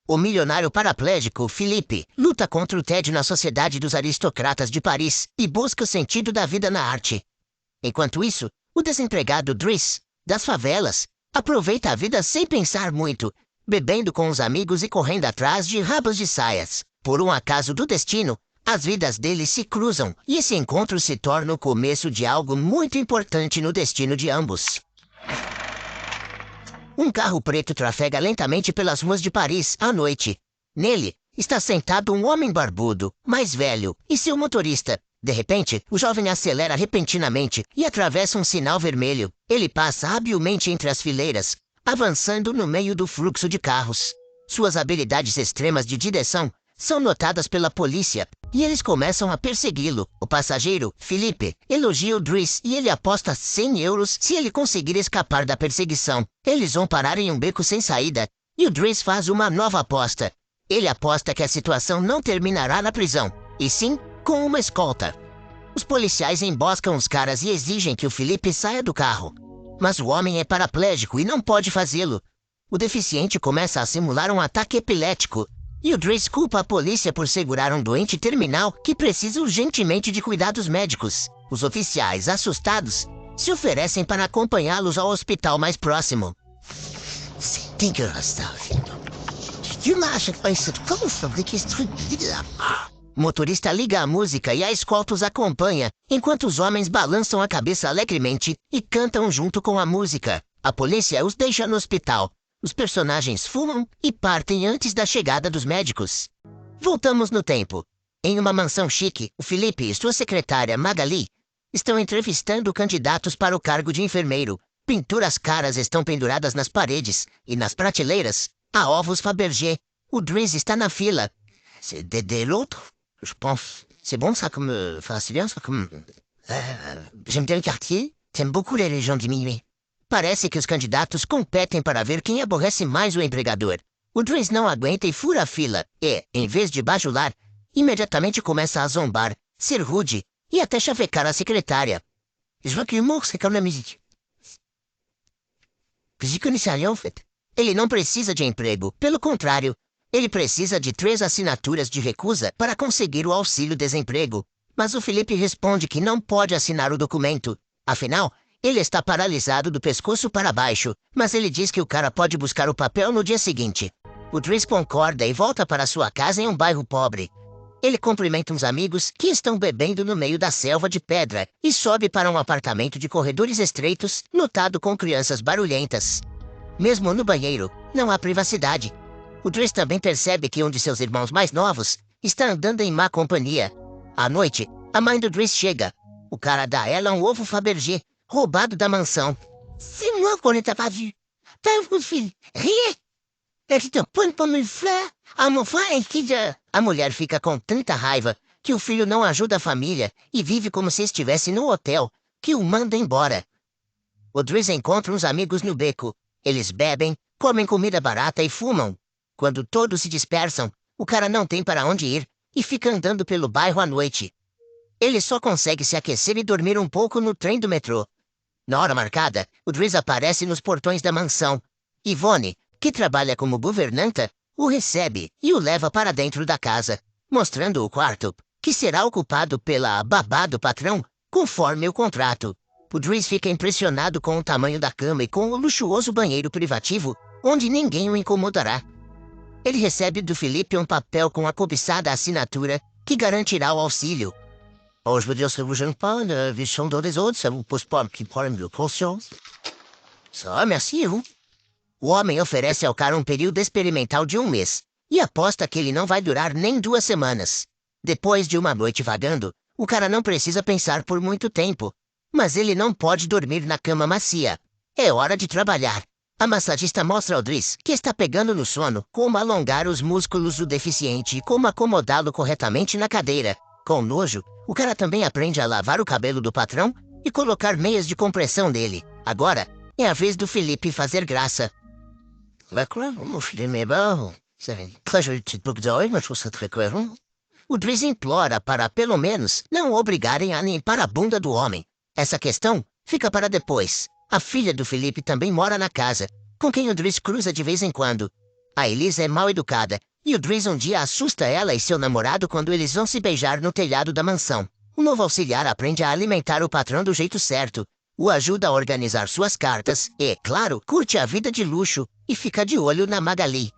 O milionário paraplégico Felipe luta contra o tédio na sociedade dos aristocratas de Paris e busca o sentido da vida na arte. Enquanto isso, o desempregado Driss, das favelas, aproveita a vida sem pensar muito, bebendo com os amigos e correndo atrás de rabos de saias. Por um acaso do destino, as vidas deles se cruzam e esse encontro se torna o começo de algo muito importante no destino de ambos. Um carro preto trafega lentamente pelas ruas de Paris à noite. Nele está sentado um homem barbudo, mais velho, e seu motorista. De repente, o jovem acelera repentinamente e atravessa um sinal vermelho. Ele passa habilmente entre as fileiras, avançando no meio do fluxo de carros. Suas habilidades extremas de direção são notadas pela polícia e eles começam a persegui-lo. O passageiro, Felipe, elogia o Driss e ele aposta 100 euros se ele conseguir escapar da perseguição. Eles vão parar em um beco sem saída e o Driss faz uma nova aposta. Ele aposta que a situação não terminará na prisão, e sim com uma escolta. Os policiais emboscam os caras e exigem que o Felipe saia do carro. Mas o homem é paraplégico e não pode fazê-lo. O deficiente começa a simular um ataque epilético e o Driss culpa a polícia por segurar um doente terminal que precisa urgentemente de cuidados médicos. Os oficiais, assustados, se oferecem para acompanhá-los ao hospital mais próximo. Você tem que arrastar, filho. O motorista liga a música e a escolta os acompanha, enquanto os homens balançam a cabeça alegremente e cantam junto com a música. A polícia os deixa no hospital. Os personagens fumam e partem antes da chegada dos médicos. Voltamos no tempo. Em uma mansão chique, o Felipe e sua secretária Magali estão entrevistando candidatos para o cargo de enfermeiro. Pinturas caras estão penduradas nas paredes e nas prateleiras há ovos Fabergé. O Driss está na fila. C'est de l'autre? Je pense. C'est bon ça comme c'est bien ça comme j'aime bien le quartier. J'aime beaucoup les régions diminuées. Parece que os candidatos competem para ver quem aborrece mais o empregador. O Driss não aguenta e fura a fila e, em vez de bajular, imediatamente começa a zombar, ser rude e até chavecar a secretária. Je vois que l'humour, c'est comme la musique. J'y connaissais rien, en fait. Ele não precisa de emprego, pelo contrário, ele precisa de 3 assinaturas de recusa para conseguir o auxílio-desemprego. Mas o Felipe responde que não pode assinar o documento. Afinal, ele está paralisado do pescoço para baixo, mas ele diz que o cara pode buscar o papel no dia seguinte. O Driss concorda e volta para sua casa em um bairro pobre. Ele cumprimenta uns amigos que estão bebendo no meio da selva de pedra e sobe para um apartamento de corredores estreitos, lotado com crianças barulhentas. Mesmo no banheiro, não há privacidade. O Driss também percebe que um de seus irmãos mais novos está andando em má companhia. À noite, a mãe do Driss chega. O cara dá a ela um ovo Fabergé, roubado da mansão. C'est moi qu'on n'est pas vu. Pauvre filho, rien. Elle te põe comme une fleur. A A mulher fica com tanta raiva que o filho não ajuda a família e vive como se estivesse no hotel, que o manda embora. O Driss encontra uns amigos no beco. Eles bebem, comem comida barata e fumam. Quando todos se dispersam, o cara não tem para onde ir e fica andando pelo bairro à noite. Ele só consegue se aquecer e dormir um pouco no trem do metrô. Na hora marcada, o Driss aparece nos portões da mansão. Yvonne, que trabalha como governanta, o recebe e o leva para dentro da casa, mostrando o quarto, que será ocupado pela babá do patrão, conforme o contrato. O Driss fica impressionado com o tamanho da cama e com o luxuoso banheiro privativo, onde ninguém o incomodará. Ele recebe do Felipe um papel com a cobiçada assinatura que garantirá o auxílio. Oh, je veux dire, ça vous gêne pas, la vision des autres, ça vous pose pas un petit problème de conscience? Ça, merci, et vous? O homem oferece ao cara um período experimental de 1 mês e aposta que ele não vai durar nem 2 semanas. Depois de uma noite vagando, o cara não precisa pensar por muito tempo, mas ele não pode dormir na cama macia. É hora de trabalhar. A massagista mostra ao Driss que está pegando no sono como alongar os músculos do deficiente e como acomodá-lo corretamente na cadeira. Com nojo, o cara também aprende a lavar o cabelo do patrão e colocar meias de compressão nele. Agora, é a vez do Felipe fazer graça. O Driss implora para, pelo menos, não o obrigarem a limpar a bunda do homem. Essa questão fica para depois. A filha do Felipe também mora na casa, com quem o Driss cruza de vez em quando. A Elisa é mal educada, e o Driz um dia assusta ela e seu namorado quando eles vão se beijar no telhado da mansão. O novo auxiliar aprende a alimentar o patrão do jeito certo, o ajuda a organizar suas cartas e, claro, curte a vida de luxo e fica de olho na Magali.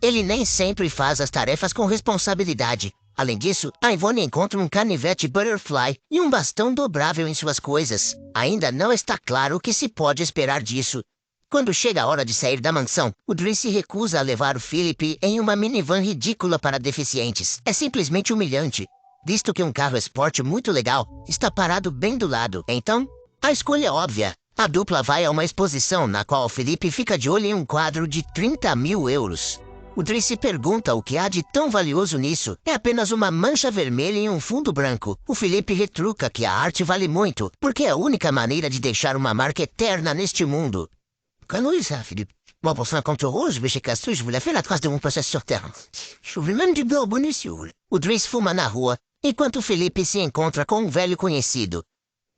Ele nem sempre faz as tarefas com responsabilidade. Além disso, a Ivone encontra um canivete Butterfly e um bastão dobrável em suas coisas. Ainda não está claro o que se pode esperar disso. Quando chega a hora de sair da mansão, o Driz se recusa a levar o Philip em uma minivan ridícula para deficientes. É simplesmente humilhante, visto que um carro esporte muito legal está parado bem do lado. Então, a escolha é óbvia. A dupla vai a uma exposição na qual o Felipe fica de olho em um quadro de 30 mil euros. O Driz se pergunta o que há de tão valioso nisso. É apenas uma mancha vermelha em um fundo branco. O Felipe retruca que a arte vale muito, porque é a única maneira de deixar uma marca eterna neste mundo. Quando isso, Philippe? Moi, pour 50 euros, je vais chez Castou et je vous la fais la trace de mon passage sur terre. Je veux même du beurre bonnet si vous voulez. O Driz fuma na rua, enquanto Felipe se encontra com um velho conhecido.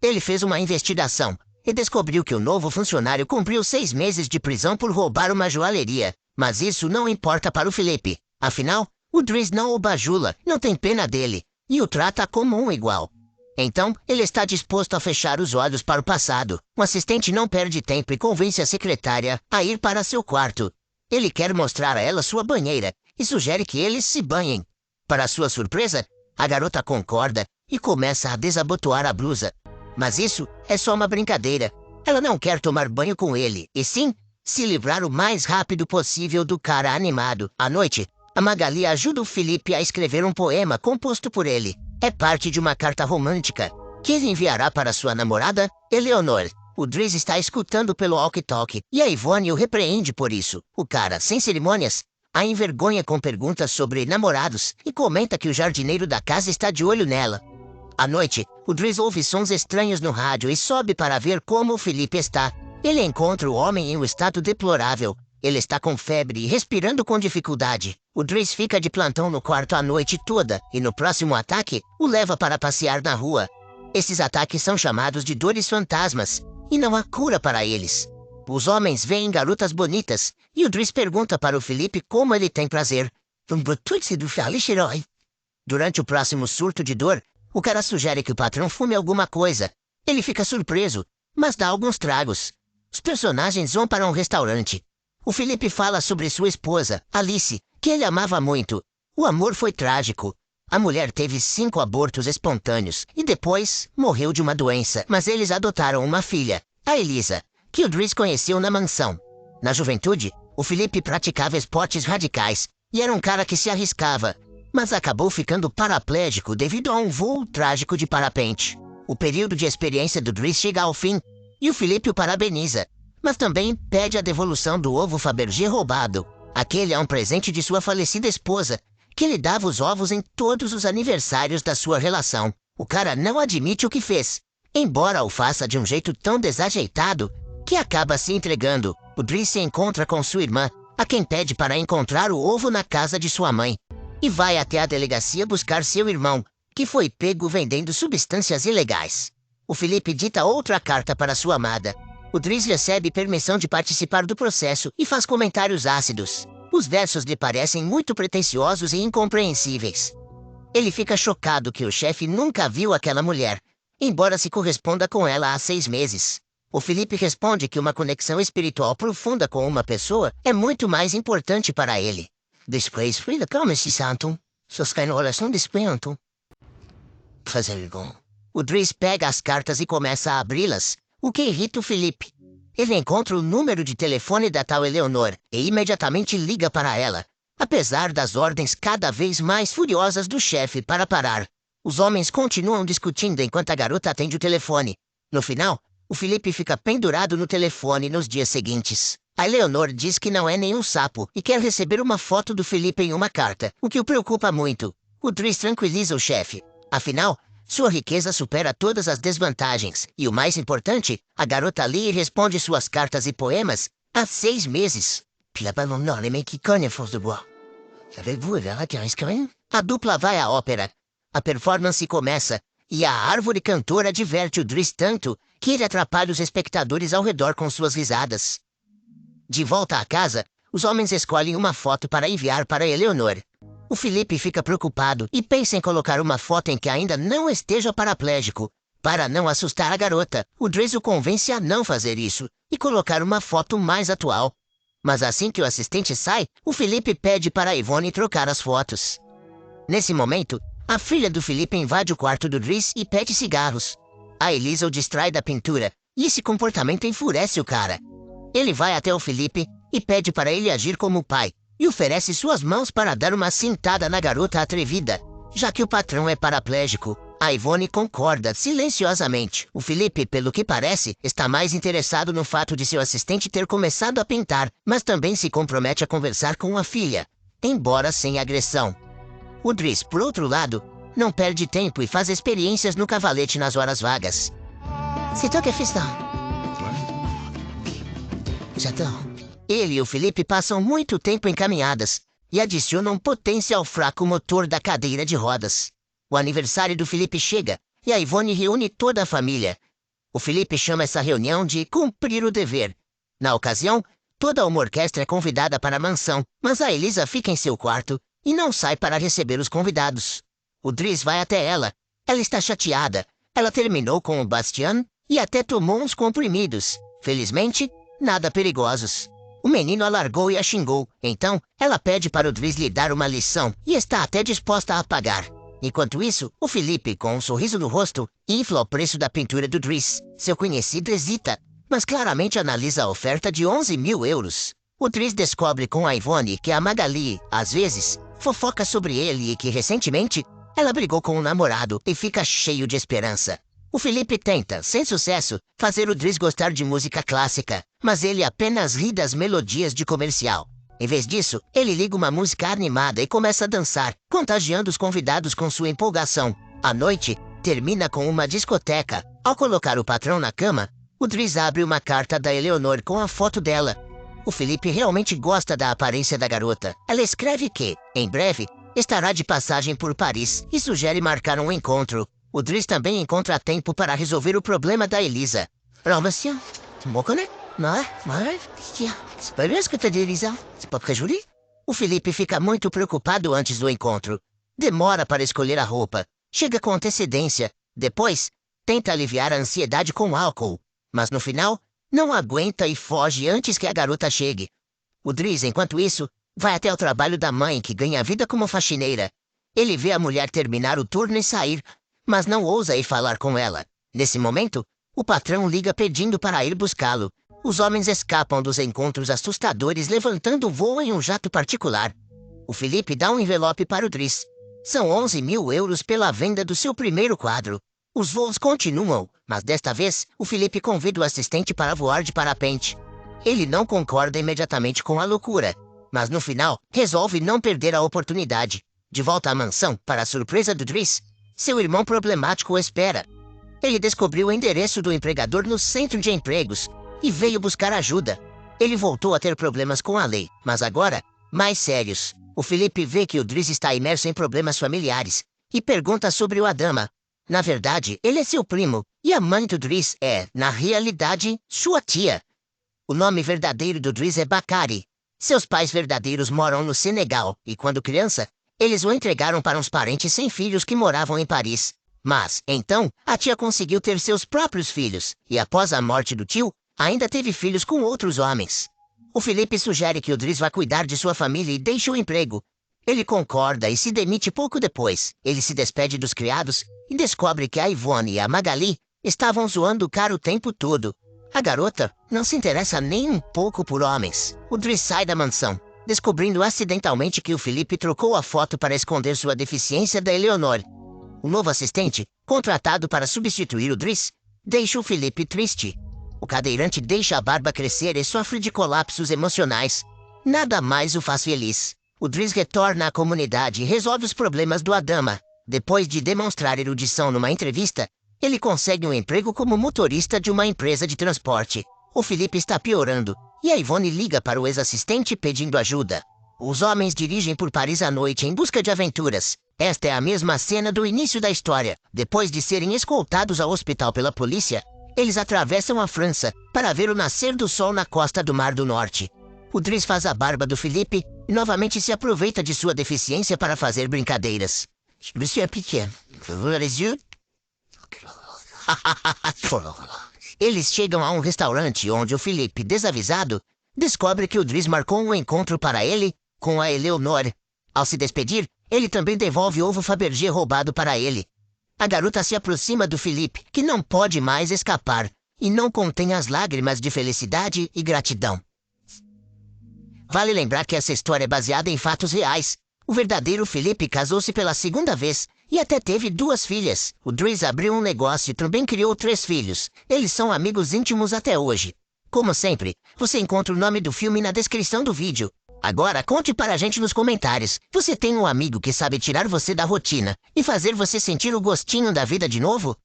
Ele fez uma investigação e descobriu que o novo funcionário cumpriu 6 meses de prisão por roubar uma joalheria. Mas isso não importa para o Felipe. Afinal, o Driz não o bajula, não tem pena dele, e o trata como um igual. Então, ele está disposto a fechar os olhos para o passado. O assistente não perde tempo e convence a secretária a ir para seu quarto. Ele quer mostrar a ela sua banheira e sugere que eles se banhem. Para sua surpresa, a garota concorda e começa a desabotoar a blusa. Mas isso é só uma brincadeira. Ela não quer tomar banho com ele, e sim se livrar o mais rápido possível do cara animado. À noite, a Magali ajuda o Felipe a escrever um poema composto por ele. É parte de uma carta romântica que ele enviará para sua namorada, Eleonor. O Driz está escutando pelo walkie-talkie e a Ivone o repreende por isso. O cara, sem cerimônias, a envergonha com perguntas sobre namorados e comenta que o jardineiro da casa está de olho nela. À noite, o Driz ouve sons estranhos no rádio e sobe para ver como o Felipe está. Ele encontra o homem em um estado deplorável. Ele está com febre e respirando com dificuldade. O Driz fica de plantão no quarto a noite toda e no próximo ataque o leva para passear na rua. Esses ataques são chamados de dores fantasmas e não há cura para eles. Os homens veem garotas bonitas e o Driz pergunta para o Felipe como ele tem prazer. Durante o próximo surto de dor, o cara sugere que o patrão fume alguma coisa. Ele fica surpreso, mas dá alguns tragos. Os personagens vão para um restaurante. O Felipe fala sobre sua esposa, Alice, que ele amava muito. O amor foi trágico. A mulher teve 5 abortos espontâneos e depois morreu de uma doença. Mas eles adotaram uma filha, a Elisa, que o Driz conheceu na mansão. Na juventude, o Felipe praticava esportes radicais e era um cara que se arriscava, mas acabou ficando paraplégico devido a um voo trágico de parapente. O período de experiência do Driz chega ao fim e o Felipe o parabeniza, mas também pede a devolução do ovo Fabergé roubado. Aquele é um presente de sua falecida esposa, que lhe dava os ovos em todos os aniversários da sua relação. O cara não admite o que fez, embora o faça de um jeito tão desajeitado que acaba se entregando. O Driz se encontra com sua irmã, a quem pede para encontrar o ovo na casa de sua mãe, e vai até a delegacia buscar seu irmão, que foi pego vendendo substâncias ilegais. O Felipe dita outra carta para sua amada. O Driz recebe permissão de participar do processo e faz comentários ácidos. Os versos lhe parecem muito pretensiosos e incompreensíveis. Ele fica chocado que o chefe nunca viu aquela mulher, embora se corresponda com ela há 6 meses. O Felipe responde que uma conexão espiritual profunda com uma pessoa é muito mais importante para ele. Depois, como se sentam, suas oração despentam. Fazer bom. O Driz pega as cartas e começa a abri-las, o que irrita o Felipe. Ele encontra o número de telefone da tal Eleonor e imediatamente liga para ela, apesar das ordens cada vez mais furiosas do chefe para parar. Os homens continuam discutindo enquanto a garota atende o telefone. No final, o Felipe fica pendurado no telefone nos dias seguintes. A Eleonor diz que não é nenhum sapo e quer receber uma foto do Felipe em uma carta, o que o preocupa muito. O Driz tranquiliza o chefe. Afinal, sua riqueza supera todas as desvantagens. E o mais importante, a garota lê e responde suas cartas e poemas há 6 meses. A dupla vai à ópera. A performance começa e a árvore cantora diverte o Driz tanto que ele atrapalha os espectadores ao redor com suas risadas. De volta à casa, os homens escolhem uma foto para enviar para Eleonor. O Felipe fica preocupado e pensa em colocar uma foto em que ainda não esteja paraplégico. Para não assustar a garota, o Driz o convence a não fazer isso e colocar uma foto mais atual. Mas assim que o assistente sai, o Felipe pede para a Yvonne trocar as fotos. Nesse momento, a filha do Felipe invade o quarto do Driz e pede cigarros. A Elisa o distrai da pintura e esse comportamento enfurece o cara. Ele vai até o Felipe e pede para ele agir como pai e oferece suas mãos para dar uma cintada na garota atrevida. Já que o patrão é paraplégico, a Yvonne concorda silenciosamente. O Felipe, pelo que parece, está mais interessado no fato de seu assistente ter começado a pintar, mas também se compromete a conversar com a filha, embora sem agressão. O Driz, por outro lado, não perde tempo e faz experiências no cavalete nas horas vagas. C'est toi qui fais ça? J'adore. Ele e o Felipe passam muito tempo em caminhadas e adicionam potência ao fraco motor da cadeira de rodas. O aniversário do Felipe chega e a Yvonne reúne toda a família. O Felipe chama essa reunião de cumprir o dever. Na ocasião, toda uma orquestra é convidada para a mansão, mas a Elisa fica em seu quarto e não sai para receber os convidados. O Driz vai até ela. Ela está chateada. Ela terminou com o Bastian e até tomou uns comprimidos. Felizmente, nada perigosos. O menino a largou e a xingou, então ela pede para o Driz lhe dar uma lição e está até disposta a pagar. Enquanto isso, o Felipe, com um sorriso no rosto, infla o preço da pintura do Driz. Seu conhecido hesita, mas claramente analisa a oferta de 11 mil euros. O Driz descobre com a Yvonne que a Magali, às vezes, fofoca sobre ele e que, recentemente, ela brigou com o namorado e fica cheio de esperança. O Felipe tenta, sem sucesso, fazer o Driz gostar de música clássica, mas ele apenas ri das melodias de comercial. Em vez disso, ele liga uma música animada e começa a dançar, contagiando os convidados com sua empolgação. A noite termina com uma discoteca. Ao colocar o patrão na cama, o Driz abre uma carta da Eleonor com a foto dela. O Felipe realmente gosta da aparência da garota. Ela escreve que, em breve, estará de passagem por Paris e sugere marcar um encontro. O Driz também encontra tempo para resolver o problema da Elisa. Alors, monsieur, tu me reconnais? Ouais, c'est pas bien ce que t'as dit, Elisa. C'est pas très joli? O Felipe fica muito preocupado antes do encontro. Demora para escolher a roupa. Chega com antecedência. Depois, tenta aliviar a ansiedade com álcool. Mas no final, não aguenta e foge antes que a garota chegue. O Driz, enquanto isso, vai até o trabalho da mãe, que ganha vida como faxineira. Ele vê a mulher terminar o turno e sair, mas não ousa ir falar com ela. Nesse momento, o patrão liga pedindo para ir buscá-lo. Os homens escapam dos encontros assustadores levantando voo em um jato particular. O Felipe dá um envelope para o Driz. São 11 mil euros pela venda do seu primeiro quadro. Os voos continuam, mas desta vez, o Felipe convida o assistente para voar de parapente. Ele não concorda imediatamente com a loucura, mas no final, resolve não perder a oportunidade. De volta à mansão, para a surpresa do Driz, seu irmão problemático o espera. Ele descobriu o endereço do empregador no centro de empregos e veio buscar ajuda. Ele voltou a ter problemas com a lei, mas agora, mais sérios. O Felipe vê que o Driz está imerso em problemas familiares e pergunta sobre o Adama. Na verdade, ele é seu primo, e a mãe do Driz é, na realidade, sua tia. O nome verdadeiro do Driz é Bakari. Seus pais verdadeiros moram no Senegal, e quando criança, eles o entregaram para uns parentes sem filhos que moravam em Paris. Mas, então, a tia conseguiu ter seus próprios filhos, e após a morte do tio, ainda teve filhos com outros homens. O Felipe sugere que o Driz vá cuidar de sua família e deixe o emprego. Ele concorda e se demite pouco depois. Ele se despede dos criados e descobre que a Yvonne e a Magali estavam zoando o cara o tempo todo. A garota não se interessa nem um pouco por homens. O Driz sai da mansão, descobrindo acidentalmente que o Felipe trocou a foto para esconder sua deficiência da Eleonor. O novo assistente, contratado para substituir o Driz, deixa o Felipe triste. O cadeirante deixa a barba crescer e sofre de colapsos emocionais. Nada mais o faz feliz. O Driz retorna à comunidade e resolve os problemas do Adama. Depois de demonstrar erudição numa entrevista, ele consegue um emprego como motorista de uma empresa de transporte. O Felipe está piorando, e a Yvonne liga para o ex-assistente pedindo ajuda. Os homens dirigem por Paris à noite em busca de aventuras. Esta é a mesma cena do início da história. Depois de serem escoltados ao hospital pela polícia, eles atravessam a França para ver o nascer do sol na costa do Mar do Norte. O Driz faz a barba do Felipe e novamente se aproveita de sua deficiência para fazer brincadeiras. Você é pequeno. Eles chegam a um restaurante onde o Felipe, desavisado, descobre que o Driz marcou um encontro para ele com a Eleonor. Ao se despedir, ele também devolve ovo Fabergé roubado para ele. A garota se aproxima do Felipe, que não pode mais escapar, e não contém as lágrimas de felicidade e gratidão. Vale lembrar que essa história é baseada em fatos reais. O verdadeiro Felipe casou-se pela segunda vez e até teve 2 filhas. O Driz abriu um negócio e também criou 3 filhos. Eles são amigos íntimos até hoje. Como sempre, você encontra o nome do filme na descrição do vídeo. Agora conte para a gente nos comentários. Você tem um amigo que sabe tirar você da rotina e fazer você sentir o gostinho da vida de novo?